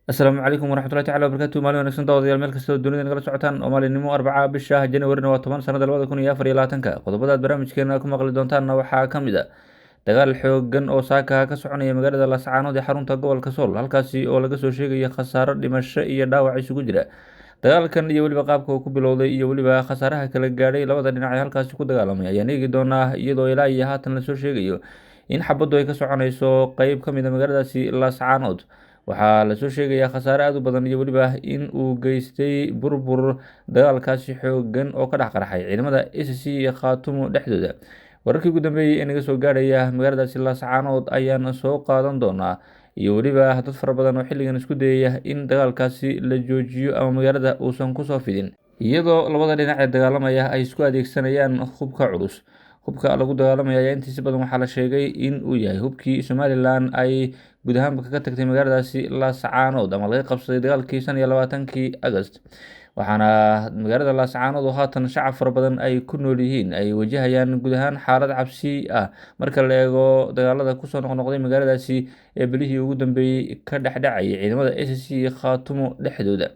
asalaamu calaykum waraxmatullahi tacala wabarakaatu. maalin wanaagsan daawadayaal meel kasta oo dunida nagala socotaan oo maalinimo arbaca bisha January waa 10 sanada 2024 qodobada aad barnaamijkeena ku maqli doontaanna waxaa ka mid ah dagaal xoogan oo saaka ka soconaya magaalada Laascaanood ee xarunta gobolka Sool halkaasi oo laga soo sheegayo khasaaro dhimasho iyo dhaawac isugu jira. Dagaalkan iyo weliba qaabka uu ku bilowday iyo weliba khasaaraha kala gaadhay labada dhinac ee halkaasi ku dagaalamay ayaan eegi doonaa, iyadoo ilaa iyo haatan lasoo sheegayo in xabaddu ay ka soconayso qeyb ka mid a magaaladaasi Laascaanood. Waxaa lasoo sheegayaa khasaare aad u badan iyo weliba in uu geystay burbur dagaalkaasi xoogan oo ka dhex qarxay ciidamada SSC iyo Khaatumo dhexdooda. Wararkii ugu dambeeyay ee naga soo gaaraya magaaladaasi Laascaanood ayaan soo qaadan doonaa, iyo weliba dad fara badan oo xilligan isku dayaya in dagaalkaasi la joojiyo ama magaalada uusan kusoo fidin, iyadoo labada dhinac ee dagaalamaya ay isku adeegsanayaan hubka culus. Hubka lagu dagaalamaya ayaa intiisa badan waxaa la sheegay in uu yahay hubkii Somalilan ay guud ahaanba kaga tagtay magaaladaasi Laascaanood ama laga qabsaday dagaalkii 25-kii August, waxaana magaalada Laascaanood oo haatan shacab fara badan ay ku nool yihiin ay wajahayaan guud ahaan xaalad cabsi ah marka la eego dagaalada kusoo noqnoqday magaaladaasi ee bilihii ugu dambeeyay ka dhexdhacayay ciidamada SSC iyo Khaatumo dhexdooda.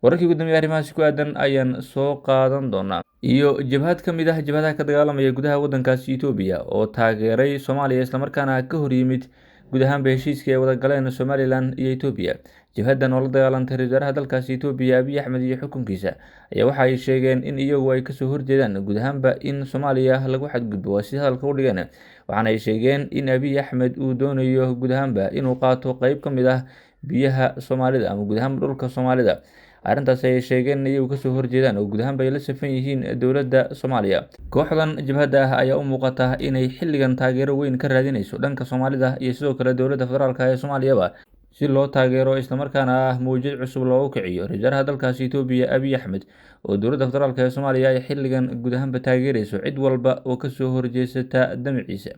Wararkii ugu dambeeyay arrimahaasi ku aadan ayaan soo qaadan doonaa, iyo jabhad ka mid ah jabhadaha ka dagaalamaya gudaha waddankaasi Itoobiya oo taageeray Soomaaliya islamarkaana ka hor yimid guud ahaanba heshiiskii ay wada galeen Somalilan iyo Itoobiya. Jabhadan oo la dagaalantay ra-iisul wasaaraha dalkaasi Itoobiya Abiy Axmed iyo xukunkiisa ayaa waxa ay sheegeen in iyagu ay kasoo horjeedaan guud ahaanba in Soomaaliya lagu xadgudbo, waa si hadalka u dhigeen, waxaana ay sheegeen in Abiy Axmed uu doonayo guud ahaanba inuu qaato qeyb ka mid ah biyaha Soomaalida ama guud ahaanba dhulka Soomaalida. Arrintaas ayay sheegeen in iyagu kasoo horjeedaan oo guud ahaanba ay la safan yihiin dowladda Soomaaliya. Kooxdan jabhadda ah ayaa u muuqata inay xilligan taageero weyn ka raadinayso dhanka Soomaalida iyo sidoo kale dowladda federaalka ee Soomaaliyaba, si loo taageero islamarkaana mowjad cusub loogu kiciyo ra-iisul wasaaraha dalkaasi Itoobiya Abiy Axmed, oo dowladda federaalka ee Soomaaliya ay xilligan guud ahaanba taageerayso cid walba oo kasoo horjeesata damaciisa.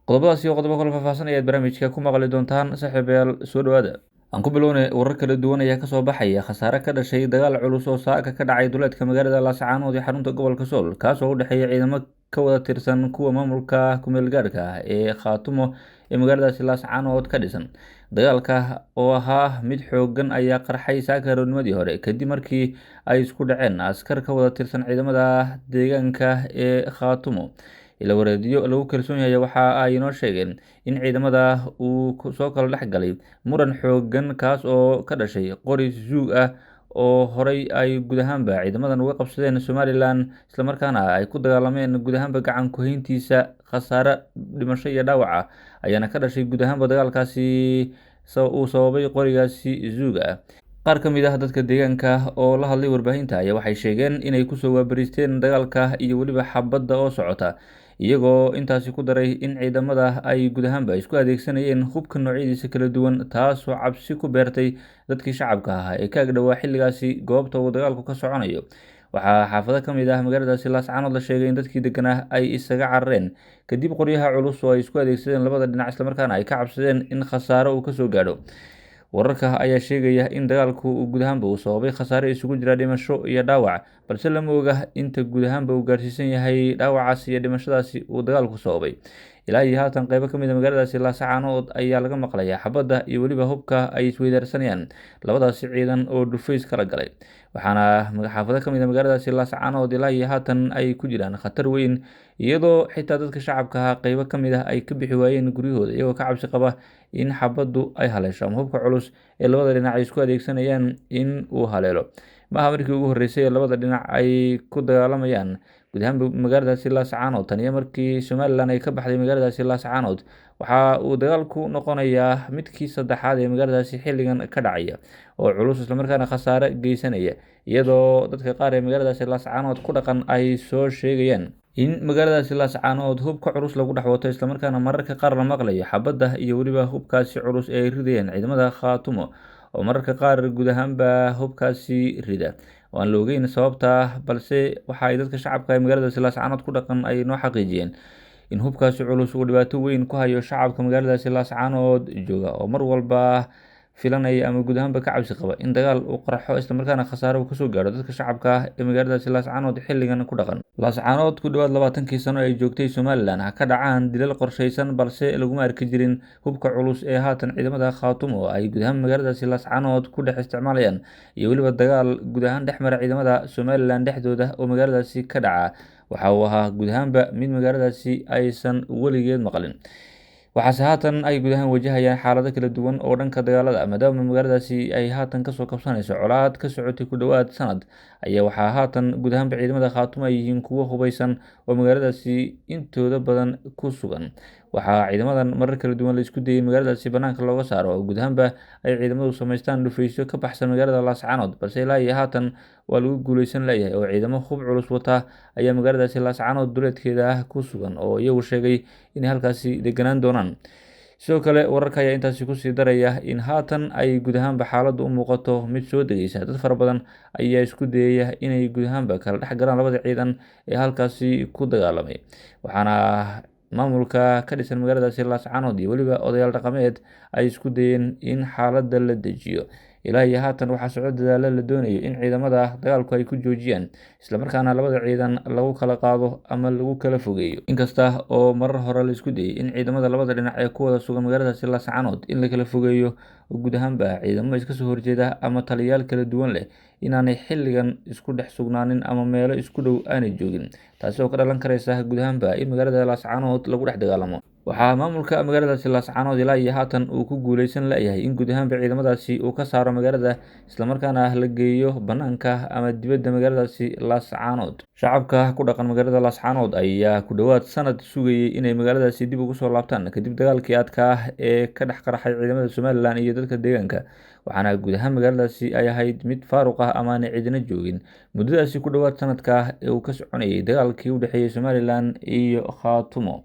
Qodobadaasi oo qodobo kale faahfaahsan ayaad barnaamijka ku maqli doontaan. saaxiibayaal soo dhawaada. Aan ku bilownay warar kala duwan ayaa kasoo baxaya khasaare ka dhashay dagaal culus oo saaka ka dhacay duleedka magaalada Laascaanood ee xarunta gobolka Sool, kaas oo u dhexeeya ciidamo ka wada tirsan kuwa maamulka ku-meel gaadhka ah ee Khaatumo ee magaaladaasi Laascaanood ka dhisan. Dagaalka oo ahaa mid xoogan ayaa qarxay saaka aroornimadii hore kadib markii ay isku dhaceen askar ka wada tirsan ciidamada deegaanka ee Khaatumo. Ila wareedyo lagu kalsoon yahay waxa ay inoo sheegeen in ciidamada uu soo kala dhex galay muran xoogan, kaas oo ka dhashay qori zuug ah oo horey ay guud ahaanba ciidamadan uga qabsadeen Somalilan, islamarkaana ay ku dagaalameen guud ahaanba gacan ku hayntiisa. Khasaare dhimasho iyo dhaawac ah ayaana ka dhashay guud ahaanba dagaalkaasi uu sababay qorigaasi zuug ah. Qaar ka mid ah dadka deegaanka oo la hadlay warbaahinta ayaa waxay sheegeen inay kusoo waabariisteen dagaalka iyo weliba xabadda oo socota, iyagoo intaasi ku daray in ciidamada ay guud ahaanba isku adeegsanayeen hubka noocyadiisa kala duwan, taasoo cabsi ku beertay dadkii shacabka ahaa ee ka agdhowaa xilligaasi goobta uu dagaalku ka soconayo. Waxaa xaafado ka mid ah magaaladaasi Laascaanood la sheegay in dadkii deganaa ay isaga carareen kadib qoryaha culus oo ay isku adeegsadeen labada dhinac, islamarkaana ay ka cabsadeen in khasaaro uu kasoo gaadho. Wararka ayaa sheegaya in dagaalku uu guud ahaanba uu sababay khasaare isugu jira dhimasho iyo dhaawac, balse lama oga inta guud ahaanba uu gaarsiisan yahay dhaawacaasi iyo dhimashadaasi uu dagaalku sababay. Ilaa iyo haatan qeybo ka mid a magaaladaasi Laascaanood ayaa laga maqlayaa xabadda iyo weliba hubka ay isweydaarsanayaan labadaasi ciidan oo dhufays kala galay, waxaana xaafado ka mid a magaaladaasi Laascaanood ilaa iyo haatan ay ku jiraan khatar weyn, iyadoo xitaa dadka shacabka ah qeybo ka mid ah ay ka bixi waayeen guryahooda iyagoo ka cabsi qaba in xabaddu ay haleesho ama hubka culus ee labada dhinac ay isku adeegsanayaan in uu haleelo. Ma aha markii ugu horreysay ee labada dhinac ay ku dagaalamayaan guud ahaanba magaaladaasi Laascaanood. Tan iyo markii Somalilan ay ka baxday magaaladaasi Laascaanood, waxa uu dagaalku noqonayaa midkii saddexaad ee magaaladaasi xilligan ka dhacaya oo culus islamarkaana khasaare geysanaya, iyadoo dadka qaar ee magaaladaasi Laascaanood ku dhaqan ay soo sheegayaan in magaaladaasi Laascaanood hubka culus lagu dhex wato, islamarkaana mararka qaar la maqlayo xabadda iyo weliba hubkaasi culus ee ay ridayeen ciidamada Khaatumo oo mararka qaar guud ahaanba hubkaasi rida oo aan la ogeyn sababta, balse waxa ay dadka shacabka ee magaaladaasi Laascaanood ku dhaqan ay noo xaqiijiyeen in hubkaasi culus uu dhibaato weyn ku hayo shacabka magaaladaasi Laascaanood jooga oo mar walba filanaya ama guud ahaanba ka cabsi qaba in dagaal uu qarxo islamarkaana khasaare uu kasoo gaadho dadka shacabka ah ee magaaladaasi laascaanood xilligan ku dhaqan. laascaanood ku dhowaad 20kii sano ay joogtay Somalilan ha ka dhacaan dilal qorshaysan balse laguma arki jirin hubka culus ee haatan ciidamada Khaatumo ay guud ahaan magaaladaasi laascaanood ku dhex isticmaalayaan, iyo weliba dagaal guud ahaan dhex mara ciidamada Somalilan dhexdooda oo magaaladaasi ka dhaca waxa uu ahaa guud ahaanba mid magaaladaasi aysan weligeed maqlin. waxaase haatan ay guud ahaan wajahayaan xaalado kala duwan oo dhanka dagaalada maadaama magaaladaasi ay haatan kasoo kabsanayso colaad ka socotay ku dhowaad sanad, ayaa waxaa haatan guud ahaanba ciidamada Khaatumo ay yihiin kuwo hubeysan oo magaaladaasi intooda badan ku sugan. waxaa ciidamadan marar kala duwan la isku dayay magaaladaasi banaanka looga saaro oo guud ahaanba ay ciidamadu samaystaan dhufaysyo ka baxsan magaalada laascaanood, balse ilaa iyo haatan waa lagu guuleysan leeyahay oo ciidamo hub culus wata ayaa magaaladaasi laascaanood duleedkeeda ah ku sugan oo iyagu sheegay inay halkaasi deganaan doonaan. sidoo kale wararka ayaa intaasi kusii daraya in haatan ay guud ahaanba xaaladdu u muuqato mid soo degeysa, dad fara badan ayaa isku dayaya inay guud ahaanba kala dhex galaan labada ciidan ee halkaasi ku dagaalamay, waxaana maamulka ka dhisan magaaladaasi laascaanood iyo weliba odayaal dhaqameed ay isku dayeen in xaaladda la dejiyo. ilaa iyo haatan waxaa socdo dadaalo la doonayo in ciidamada dagaalku ay ku joojiyaan islamarkaana labada ciidan lagu kala qaado ama lagu kala fogeeyo, inkasta oo marar hore la isku dayay in ciidamada labada dhinac ee ku wada sugan magaaladaasi laascaanood in la kala fogeeyo oo guud ahaanba ciidamo iska soo horjeeda ama taliyayaal kala duwan leh inaanay xilligan isku dhex sugnaanin ama meelo isku dhow aanay joogin, taasi oo ka dhalan karaysa guud ahaanba in magaalada laascaanood lagu dhex dagaalamo. waxaa maamulka magaaladaasi laascaanood ilaa iyo haatan uu ku guuleysan leeyahay in guud ahaanba ciidamadaasi uu ka saaro magaalada islamarkaana la geeyo banaanka ama dibadda magaaladaasi laascaanood. shacabka ku dhaqan magaalada laascaanood ayaa ku dhowaad sanad sugayay inay magaaladaasi dib ugu soo laabtaan kadib dagaalkii adkaa ah ee ka dhex qarxay ciidamada Somalilan iyo dadka deegaanka, waxaana guud ahaan magaaladaasi ay ahayd mid faaruq ah ama aanay cidina joogin muddadaasi ku dhowaad sanadka ah ee uu ka soconayay dagaalkii u dhexeeyay Somalilan iyo Khaatumo.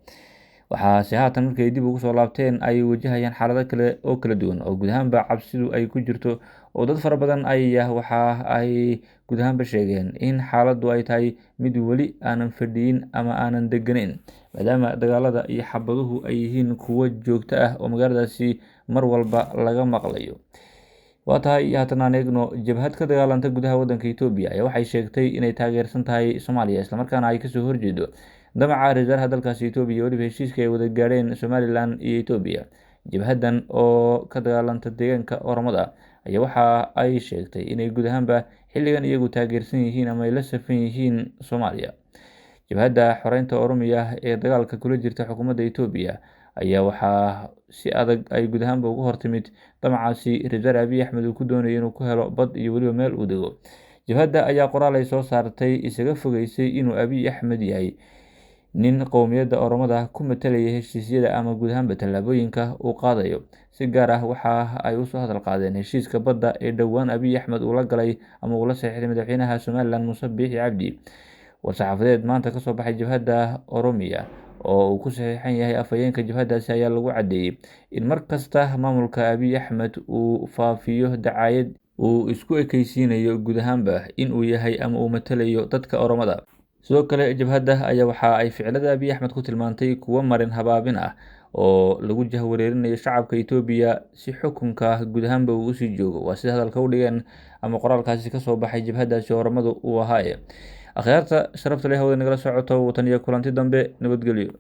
waxaase haatan markay dib ugu soo laabteen ay wajahayaan xaalado kale oo kala duwan oo guud ahaanba cabsidu ay ku jirto, oo dad fara badan waxa ay guud ahaanba sheegeen in xaaladdu ay tahay mid weli aanan fadhiyin ama aanan deganeyn maadaama dagaalada iyo xabaduhu ay yihiin kuwo joogto ah oo magaaladaasi mar walba laga maqlayo. waa tahay haatan aan eegno jabhad ka dagaalanta gudaha waddanka Itoobiya ayaa waxay sheegtay inay taageersan tahay Soomaaliya islamarkaana ay kasoo horjeedo damaca ra-iisul wasaaraha dalkaasi Itoobiya weliba heshiiska ay wada gaadheen Somalilan iyo Itoobiya. jabhadan oo ka dagaalanta deegaanka Oromada ayaa waxa ay sheegtay inay guud ahaanba xilligan iyagu taageersan yihiin ama ay la safan yihiin Soomaaliya. jabhadda xoreynta Oromiya ee dagaalka kula jirta xukuumadda Itoobiya ayaa waxaa si adag ay guud ahaanba uga hortimid damacaasi ra-iisul wasaare Abiy Axmed uu ku doonayo inuu ku helo bad iyo weliba meel uu dego. jabhadda ayaa qoraal ay soo saartay isaga fogeysay inuu Abiy Axmed yahay nin qowmiyadda Oromada ku matalaya heshiisyada ama guud ahaanba tallaabooyinka uu qaadayo. si gaar ah waxa ay usoo hadal qaadeen heshiiska badda ee dhowaan Abiy Axmed uu la galay ama uu la saxiixday madaxweynaha Somalilan Muuse Biixi Cabdi. war-saxaafadeed maanta kasoo baxay jabhadda Oromiya oo uu ku saxiixan yahay afhayeenka jabhaddaasi ayaa lagu caddeeyey in mar kasta maamulka Abiy Axmed uu faafiyo dacaayad uu isku ekeysiinayo guud ahaanba in uu yahay ama uu matalayo dadka Oromada. sidoo kale jabhadda ayaa waxa ay ficilada Abiy Axmed ku tilmaantay kuwo marin habaabin ah oo lagu jahwareerinayo shacabka Itoobiya si xukunka guud ahaanba uu usii joogo. waa sida hadalka u dhigeen ama qoraalkaasi kasoo baxay jabhaddaasi Oromadu uu ahaaye. akhyaarta sharafta leh hawada nagala socoto watan iyo kulanti dambe, nabadgelyo.